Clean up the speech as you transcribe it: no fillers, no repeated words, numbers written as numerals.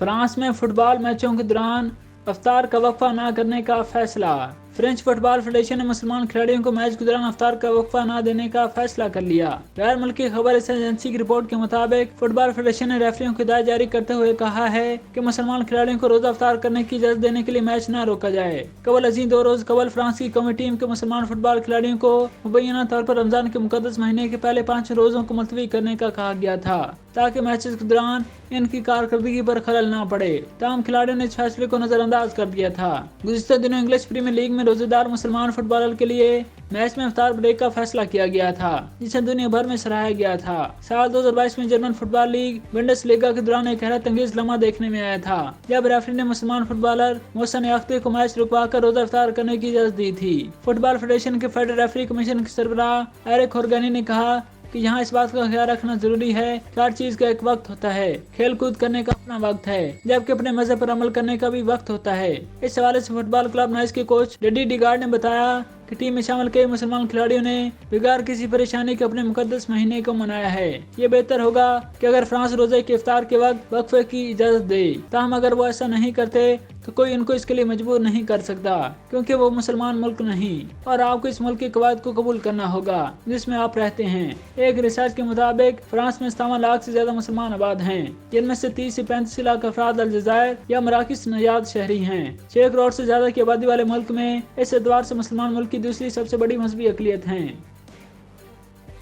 France میں fit بال میچوں کے دوران افطار کا وقفہ نہ کرنے کا فیصلہ۔ فرینچ فٹ بال فیڈریشن نے مسلمان کھلاڑیوں کو میچ کے دوران افطار کا وقفہ نہ دینے کا فیصلہ کر لیا۔ غیر ملکی خبر ایجنسی کی رپورٹ کے مطابق فٹ بال فیڈریشن نے ریفریوں کو ہدایت جاری کرتے ہوئے کہا ہے کہ مسلمان کھلاڑیوں کو روزہ افطار کرنے کی اجازت دینے کے لیے میچ نہ روکا جائے۔ قبل ازیں 2 روز قبل فرانس کی قومی ٹیم کے مسلمان فٹ بال کھلاڑیوں کو مبینہ طور پر رمضان کے مقدس مہینے کے پہلے 5 روزوں کو ملتوی کرنے کا کہا گیا تھا تاکہ میچز کے دوران ان کی کارکردگی پر خلل نہ پڑے، تاہم کھلاڑیوں نے اس فیصلے کو نظر انداز کر دیا تھا۔ گزشتہ دنوں انگلش پریمیئر لیگ میں روزے دار مسلمان فٹ بالر کے لیے میچ میں افطار بریک کا فیصلہ کیا گیا تھا، جسے دنیا بھر میں سراہا گیا تھا۔ سال 2022 میں جرمن فٹ بال لیگ بنڈس لیگا کے دوران ایک حیرت انگیز لمحہ دیکھنے میں آیا تھا جب ریفری نے مسلمان فٹ بالر محسن یافتہ کو میچ رکوا کر روزہ افطار کرنے کی اجازت دی تھی۔ فٹ بال فیڈریشن کے فیڈرل ریفری کمیشن کے سربراہ ایرک ہورگانی نے کہا کہ یہاں اس بات کا خیال رکھنا ضروری ہے کہ ہر چیز کا ایک وقت ہوتا ہے، کھیل کود کرنے کا اپنا وقت ہے، جبکہ اپنے مذہب پر عمل کرنے کا بھی وقت ہوتا ہے۔ اس حوالے سے فٹ بال کلب نائس کے کوچ ڈیڈی ڈیگارڈ نے بتایا کہ ٹیم میں شامل کئی مسلمان کھلاڑیوں نے بغیر کسی پریشانی کے اپنے مقدس مہینے کو منایا ہے۔ یہ بہتر ہوگا کہ اگر فرانس روزے کے افطار کے وقت وقفے کی اجازت دے، تاہم اگر وہ ایسا نہیں کرتے تو کوئی ان کو اس کے لیے مجبور نہیں کر سکتا، کیونکہ وہ مسلمان ملک نہیں اور آپ کو اس ملک کے قواعد کو قبول کرنا ہوگا جس میں آپ رہتے ہیں۔ ایک ریسرچ کے مطابق فرانس میں 57 لاکھ سے زیادہ مسلمان آباد ہیں، جن میں سے 30 سے 35 لاکھ افراد الجزائر یا مراکش نژاد شہری ہیں۔ 6 کروڑ سے زیادہ کی آبادی والے ملک میں اس اعتبار سے مسلمان ملک کی دوسری سب سے بڑی مذہبی اقلیت ہیں۔